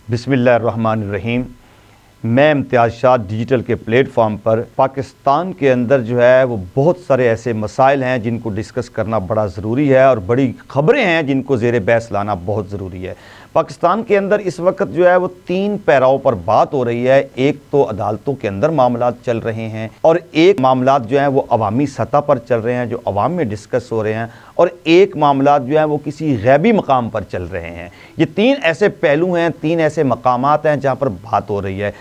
बिस्मिल्लाहिर्रहमानिर्रहीम। मैं इम्तियाज़ शाह डिजिटल के प्लेटफॉर्म पर पाकिस्तान के अंदर जो है वो बहुत सारे ऐसे मसाइल हैं जिनको डिस्कस करना बड़ा ज़रूरी है और बड़ी ख़बरें हैं जिनको ज़ेर बहस लाना बहुत ज़रूरी है। पाकिस्तान के अंदर इस वक्त जो है वो 3 पैराओं पर बात हो रही है। एक तो अदालतों के अंदर मामलात चल रहे हैं और एक मामलात जो हैं वो अवामी सतह पर चल रहे हैं जो अवाम में डिस्कस हो रहे हैं और एक मामलात जो है वो किसी गैबी मकाम पर चल रहे हैं। ये 3 ऐसे पहलू हैं, 3 ऐसे मकामात हैं जहाँ पर बात हो रही है।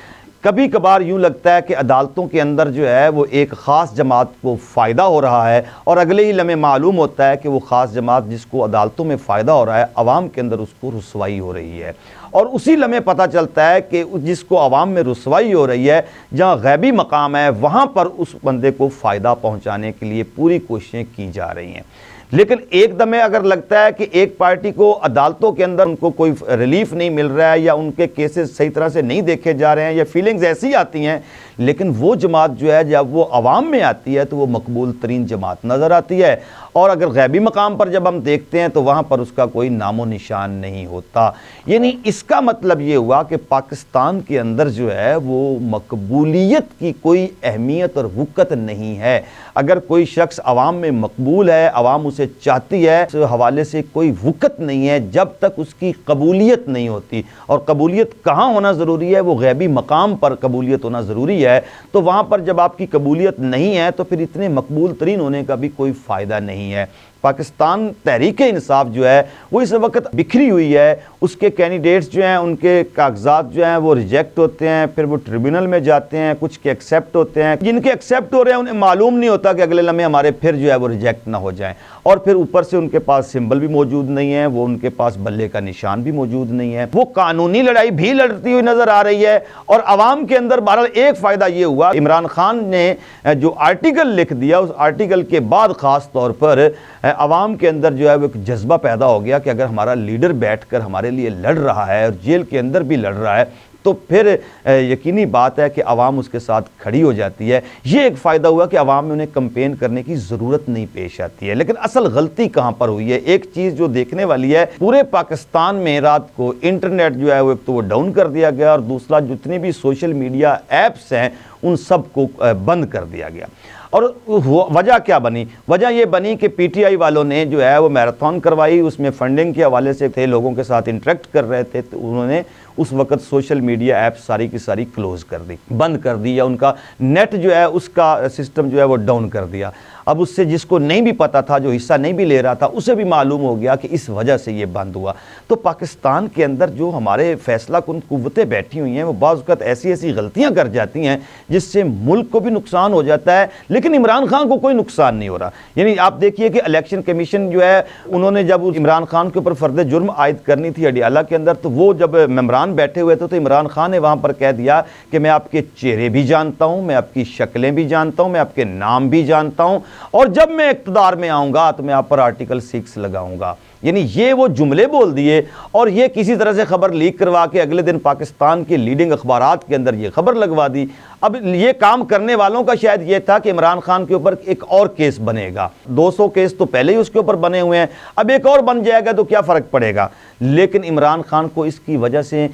कभी कभार यूँ लगता है कि अदालतों के अंदर जो है वो एक ख़ास जमात को फ़ायदा हो रहा है और अगले ही लम्हे मालूम होता है कि वो ख़ास जमात जिसको अदालतों में फ़ायदा हो रहा है अवाम के अंदर उसको रुसवाई हो रही है। और उसी लम्हे पता चलता है कि जिसको अवाम में रुसवाई हो रही है, जहाँ गैबी मकाम है, वहाँ पर उस बंदे को फ़ायदा पहुँचाने के लिए पूरी कोशिशें की जा रही हैं। लेकिन एकदम अगर लगता है कि एक पार्टी को अदालतों के अंदर उनको कोई रिलीफ नहीं मिल रहा है या उनके केसेस सही तरह से नहीं देखे जा रहे हैं या फीलिंग्स ऐसी आती हैं, लेकिन वो जमात जो है जब वो अवाम में आती है तो वो मकबूल तरीन जमात नज़र आती है। और अगर गैबी मकाम पर जब हम देखते हैं तो वहाँ पर उसका कोई नामो निशान नहीं होता। यानी इसका मतलब ये हुआ कि पाकिस्तान के अंदर जो है वो मकबूलियत की कोई अहमियत और वक़्त नहीं है। अगर कोई शख्स अवाम में मकबूल है, अवाम उसे चाहती है, इस हवाले से कोई वक़्त नहीं है जब तक उसकी कबूलियत नहीं होती। और कबूलियत कहाँ होना ज़रूरी है? वो गैबी मकाम पर कबूलियत होना ज़रूरी है। तो वहाँ पर जब आपकी कबूलियत नहीं है तो फिर इतने मकबूल तरीन होने का भी कोई फ़ायदा नहीं है। पाकिस्तान तहरीक इंसाफ जो है वो इस वक्त बिखरी हुई है। उसके कैंडिडेट्स जो हैं उनके कागजात जो हैं वो रिजेक्ट होते हैं, फिर वो ट्रिब्यूनल में जाते हैं, कुछ के एक्सेप्ट होते हैं। जिनके एक्सेप्ट हो रहे हैं उन्हें मालूम नहीं होता कि अगले लम्हे हमारे फिर जो है वो रिजेक्ट ना हो जाएं। और फिर ऊपर से उनके पास सिंबल भी मौजूद नहीं है, वो उनके पास बल्ले का निशान भी मौजूद नहीं है। वो कानूनी लड़ाई भी लड़ती हुई नजर आ रही है। और अवाम के अंदर बहरहाल एक फ़ायदा ये हुआ, इमरान खान ने जो आर्टिकल लिख दिया उस आर्टिकल के बाद ख़ास तौर पर अवाम के अंदर जो है वो एक जज्बा पैदा हो गया कि अगर हमारा लीडर बैठकर हमारे लिए लड़ रहा है और जेल के अंदर भी लड़ रहा है तो फिर यकीनी बात है कि अवाम उसके साथ खड़ी हो जाती है। ये एक फ़ायदा हुआ कि अवाम में उन्हें कंपेन करने की ज़रूरत नहीं पेश आती है। लेकिन असल गलती कहाँ पर हुई है? एक चीज़ जो देखने वाली है, पूरे पाकिस्तान में रात को इंटरनेट जो है वो एक तो वो डाउन कर दिया गया और दूसरा जितनी भी सोशल मीडिया ऐप्स हैं उन सब को बंद कर दिया गया। और वजह क्या बनी? वजह यह बनी कि पीटीआई वालों ने जो है वो मैराथन करवाई, उसमें फंडिंग के हवाले से थे, लोगों के साथ इंटरेक्ट कर रहे थे, तो उन्होंने उस वक्त सोशल मीडिया ऐप सारी की सारी क्लोज़ कर दी, बंद कर दी, या उनका नेट जो है उसका सिस्टम जो है वो डाउन कर दिया। अब उससे जिसको नहीं भी पता था, जो हिस्सा नहीं भी ले रहा था, उसे भी मालूम हो गया कि इस वजह से ये बंद हुआ। तो पाकिस्तान के अंदर जो हमारे फैसला कुन कुव्वतें बैठी हुई हैं वो बाज़ वक़्त ऐसी ऐसी गलतियां कर जाती हैं जिससे मुल्क को भी नुकसान हो जाता है, लेकिन इमरान खान को कोई नुकसान नहीं हो रहा। यानी आप देखिए कि इलेक्शन कमीशन जो है उन्होंने जब इमरान खान के ऊपर फ़र्द जुर्म आयद करनी थी अडियाला के अंदर, तो वो जब मेम्बरान बैठे हुए थे तो इमरान खान ने वहाँ पर कह दिया कि मैं आपके चेहरे भी जानता हूँ, मैं आपकी शक्लें भी जानता हूँ, मैं आपके नाम भी जानता हूँ, और जब मैं इक़्तिदार में आऊँगा तो मैं आप पर आर्टिकल 6 लगाऊँगा। यानी ये वो जुमले बोल दिए और ये किसी तरह से खबर लीक करवा के अगले दिन पाकिस्तान के लीडिंग अखबारात के अंदर ये खबर लगवा दी। अब ये काम करने वालों का शायद ये था कि इमरान खान के ऊपर एक और केस बनेगा। 200 केस तो पहले ही उसके ऊपर बने हुए हैं, अब एक और बन जाएगा तो क्या फ़र्क पड़ेगा। लेकिन इमरान खान को इसकी वजह से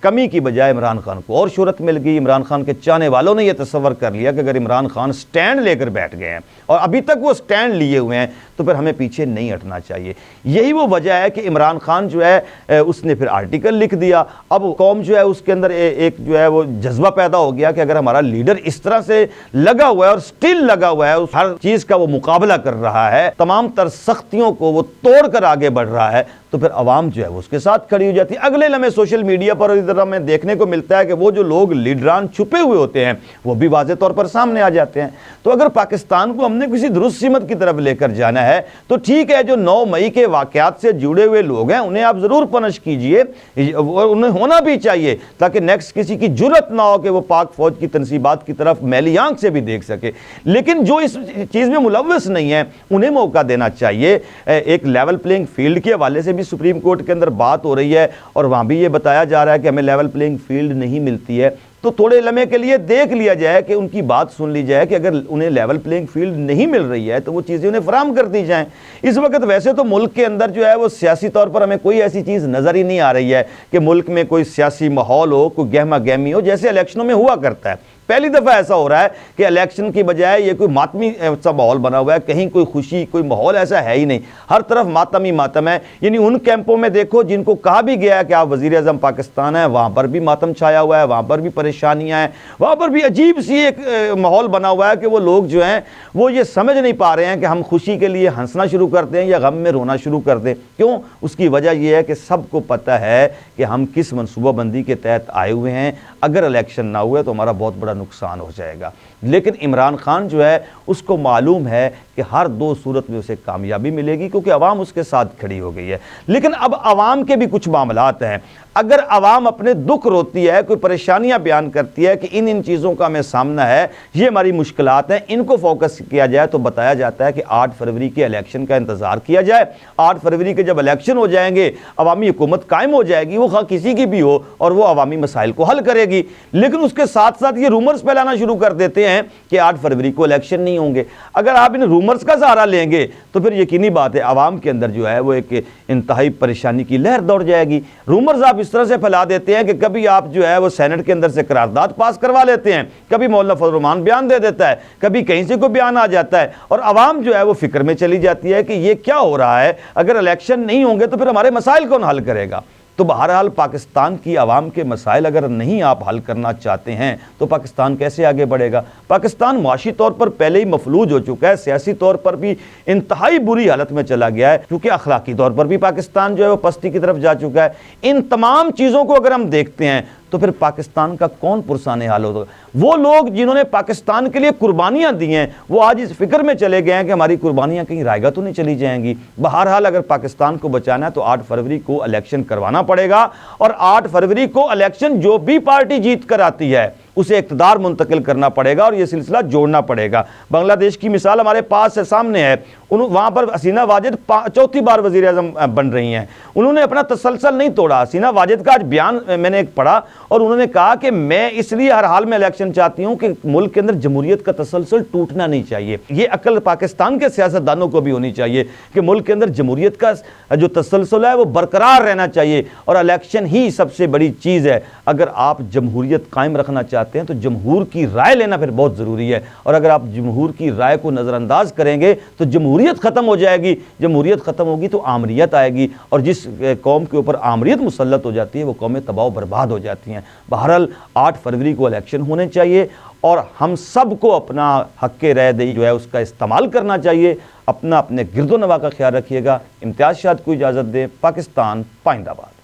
कमी की बजाय इमरान खान को और शोहरत मिल गई। इमरान खान के चाहने वालों ने यह तस्वर कर लिया कि अगर इमरान खान स्टैंड लेकर बैठ गए हैं और अभी तक वो स्टैंड लिए हुए हैं तो फिर हमें पीछे नहीं हटना चाहिए। यही वो वजह है कि इमरान खान जो है उसने फिर आर्टिकल लिख दिया। अब कौम जो है उसके अंदर एक जो है वो जज्बा पैदा हो गया कि अगर हमारा लीडर इस तरह से लगा हुआ है और स्टिल लगा हुआ है, हर चीज़ का वो मुकाबला कर रहा है, तमाम तर सख्तियों को वो तोड़ कर आगे बढ़ रहा है, तो फिर अवाम जो है वो उसके साथ खड़ी हो जाती है। अगले लम्हे सोशल मीडिया पर इधर हमें देखने को मिलता है कि वो जो लोग लीडरान छुपे हुए होते हैं वो भी वाज़े तौर पर सामने आ जाते हैं। तो अगर पाकिस्तान को हमने किसी दुरुस्त सीमत की तरफ लेकर जाना है तो ठीक है, जो 9 मई के वाक़यात से जुड़े हुए लोग हैं उन्हें आप ज़रूर पनिश कीजिए, उन्हें होना भी चाहिए ताकि नेक्स्ट किसी की जुर्रत ना हो कि वो पाक फ़ौज की तनसीबात की तरफ मैली आंख से भी देख सके। लेकिन जो इस चीज़ में मुलव्वस नहीं है उन्हें मौका देना चाहिए। एक लेवल प्लेइंग फील्ड के हवाले से भी भी सुप्रीम कोर्ट के अंदर बात हो रही है और वहाँ भी ये बताया जा रहा है कि हमें लेवल प्लेइंग फील्ड नहीं मिलती है, तो थोड़े लम्हे के लिए देख लिया जाए कि उनकी बात सुन ली जाए कि अगर उन्हें लेवल प्लेइंग फील्ड नहीं मिल रही है तो वो चीज़ें उन्हें फराहम कर दी जाएं। इस वक्त वैसे तो मुल्क के अंदर जो है वो सियासी तौर पर हमें कोई ऐसी चीज़ नज़र ही नहीं आ रही है कि मुल्क में कोई सियासी माहौल हो, कोई गहमा गहमी हो जैसे इलेक्शनों में हुआ करता है। पहली दफ़ा ऐसा हो रहा है कि इलेक्शन की बजाय ये कोई मातमी सा माहौल बना हुआ है, कहीं कोई खुशी कोई माहौल ऐसा है ही नहीं, हर तरफ मातम ही मातम है। यानी उन कैंपों में देखो जिनको कहा भी गया है कि आप वज़ीर आज़म पाकिस्तान है, वहाँ पर भी मातम छाया हुआ है, वहाँ पर भी परेशानियाँ हैं, वहाँ पर भी अजीब सी एक माहौल बना हुआ है कि वो लोग जो हैं वो ये समझ नहीं पा रहे हैं कि हम खुशी के लिए हंसना शुरू कर दें या गम में रोना शुरू कर दें। क्यों? उसकी वजह यह है कि सबको पता है कि हम किस मनसूबाबंदी के तहत आए हुए हैं, अगर इलेक्शन ना हुए तो हमारा बहुत बड़ा नुकसान हो जाएगा। लेकिन इमरान खान जो है उसको मालूम है कि हर दो सूरत में उसे कामयाबी मिलेगी क्योंकि अवाम उसके साथ खड़ी हो गई है। लेकिन अब अवाम के भी कुछ मामलात हैं। अगर अवाम अपने दुख रोती है, कोई परेशानियां बयान करती है कि इन इन चीज़ों का हमें सामना है, ये हमारी मुश्किलात हैं, इनको फोकस किया जाए तो बताया जाता है कि 8 फरवरी के इलेक्शन का इंतज़ार किया जाए। 8 फरवरी के जब इलेक्शन हो जाएंगे, अवामी हुकूमत कायम हो जाएगी, वो खा किसी की भी हो, और वो अवामी मसाइल को हल करेगी। लेकिन उसके साथ साथ ये रूमर्स फैलाना शुरू कर देते हैं कि 8 फरवरी को इलेक्शन नहीं होंगे। अगर आप इन रूमर्स का सहारा लेंगे तो फिर यकीनी बात है अवाम के अंदर जो है वो एक इंतहाई परेशानी की लहर दौड़ जाएगी। रूमर्स आप इस तरह से फैला देते हैं कि कभी आप जो है वो सेनेट के अंदर से करारदाद पास करवा लेते हैं, कभी मौलाना फजल रहमान बयान दे देता है, कभी कहीं से कोई बयान आ जाता है, और अवाम जो है वो फिक्र में चली जाती है कि ये क्या हो रहा है, अगर इलेक्शन नहीं होंगे तो फिर हमारे मसाइल कौन हल करेगा। तो बहरहाल पाकिस्तान की आवाम के मसाइल अगर नहीं आप हल करना चाहते हैं तो पाकिस्तान कैसे आगे बढ़ेगा। पाकिस्तान माशी तौर पर पहले ही मफलूज हो चुका है, सियासी तौर पर भी इंतहाई बुरी हालत में चला गया है, क्योंकि अखलाकी तौर पर भी पाकिस्तान जो है वो पस्ती की तरफ जा चुका है। इन तमाम चीज़ों को अगर हम देखते हैं तो फिर पाकिस्तान का कौन पुरसाने हाल होगा। वो लोग जिन्होंने पाकिस्तान के लिए कुर्बानियां दी हैं वो आज इस फिक्र में चले गए हैं कि हमारी कुर्बानियां कहीं रायगा तो नहीं चली जाएंगी। बहरहाल अगर पाकिस्तान को बचाना है तो 8 फरवरी को इलेक्शन करवाना पड़ेगा, और 8 फरवरी को इलेक्शन जो भी पार्टी जीत कर आती है उसे इक़्तिदार मुंतकिल करना पड़ेगा और यह सिलसिला जोड़ना पड़ेगा। बांग्लादेश की मिसाल हमारे पास से सामने है। वहाँ पर हसीना वाजिद चौथी बार वज़ीर आज़म बन रही हैं। उन्होंने अपना तसलसल नहीं तोड़ा। हसीना वाजिद का आज बयान मैंने एक पढ़ा और उन्होंने कहा कि मैं इसलिए हर हाल में इलेक्शन चाहती हूँ कि मुल्क के अंदर जमहूरियत का तसलसल टूटना नहीं चाहिए। ये अक्ल पाकिस्तान के सियासतदानों को भी होनी चाहिए कि मुल्क के अंदर जमहूरियत का जो तसलसल है वो बरकरार रहना चाहिए, और इलेक्शन ही सबसे बड़ी चीज़ है। अगर आप जमहूरियत कायम रखना चाहते हैं तो जमहूर की राय लेना फिर बहुत ज़रूरी है, और अगर आप जमहूर की राय को नज़रअंदाज करेंगे तो जमहूरियत ख़त्म हो जाएगी। जमहूरियत ख़त्म होगी तो आमरीत आएगी, और जिस कौम के ऊपर आमरीत मुसल्लत हो जाती है वो कौमें तबाह बर्बाद हो जाती हैं। बहरहाल 8 फरवरी को इलेक्शन होने चाहिए और हम सब को अपना हक़ राय दही जो है उसका इस्तेमाल करना चाहिए। अपना अपने गिरदो नवा का ख्याल रखिएगा। इम्तियाज़ शाद को इजाज़त दें। पाकिस्तान पाइंदाबाद।